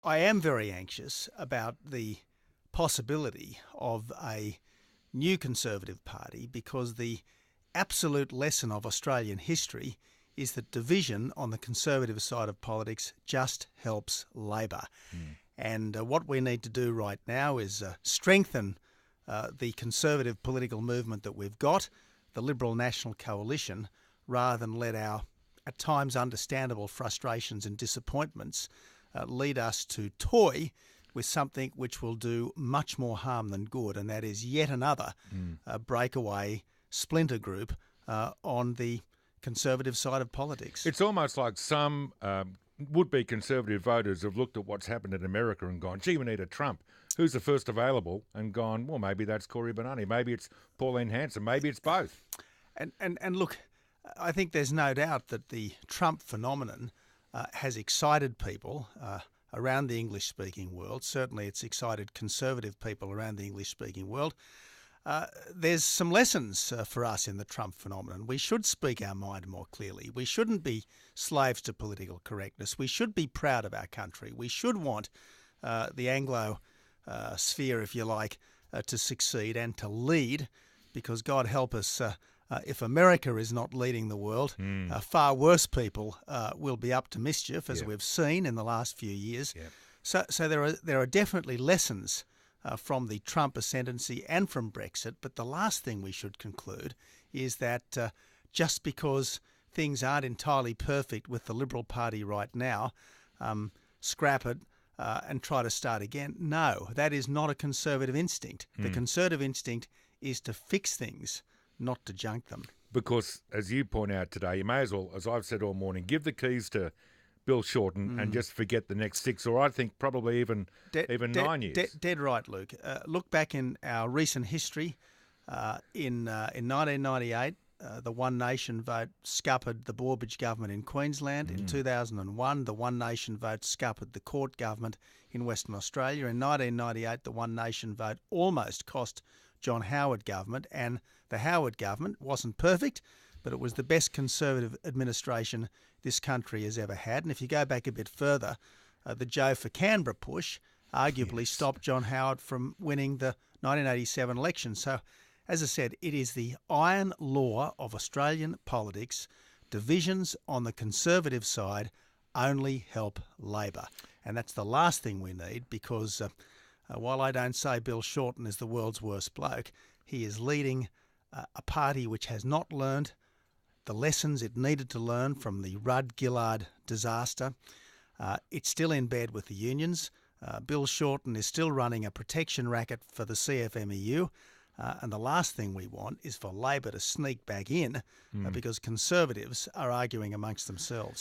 I am very anxious about the possibility of a new Conservative Party because the absolute lesson of Australian history is that division on the Conservative side of politics just helps Labor. And what we need to do right now is strengthen the Conservative political movement that we've got, the Liberal National Coalition, rather than let our, at times, understandable frustrations and disappointments lead us to toy with something which will do much more harm than good, and that is yet another breakaway splinter group on the Conservative side of politics. It's almost like some would-be Conservative voters have looked at what's happened in America and gone, gee, we need a Trump. Who's the first available? And gone, well, maybe that's Cory Bernardi. Maybe it's Pauline Hanson. Maybe it's both. And look, I think there's no doubt that the Trump phenomenon has excited people around the English-speaking world. Certainly it's excited Conservative people around the English-speaking world. There's some lessons for us in the Trump phenomenon. We should speak our mind more clearly. We shouldn't be slaves to political correctness. We should be proud of our country. We should want the Anglo sphere, if you like, to succeed and to lead, because God help us, if America is not leading the world, far worse people will be up to mischief, as we've seen in the last few years. So there are definitely lessons from the Trump ascendancy and from Brexit, but the last thing we should conclude is that just because things aren't entirely perfect with the Liberal Party right now, scrap it and try to start again. No, that is not a Conservative instinct. The Conservative instinct is to fix things, not to junk them. Because, as you point out today, you may as well, as I've said all morning, give the keys to Bill Shorten and just forget the next 6, or I think probably even 9 years. Dead right, Luke. Look back in our recent history. In 1998, the One Nation vote scuppered the Borbidge government in Queensland. In 2001, the One Nation vote scuppered the Court government in Western Australia. In 1998, the One Nation vote almost cost John Howard government, and the Howard government wasn't perfect, but it was the best Conservative administration this country has ever had. And if you go back a bit further, the Joe for Canberra push arguably stopped John Howard from winning the 1987 election. So, as I said, it is the iron law of Australian politics. Divisions on the Conservative side only help Labor. And that's the last thing we need, because while I don't say Bill Shorten is the world's worst bloke, he is leading a party which has not learned the lessons it needed to learn from the Rudd-Gillard disaster. It's still in bed with the unions. Bill Shorten is still running a protection racket for the CFMEU. And the last thing we want is for Labor to sneak back in because Conservatives are arguing amongst themselves.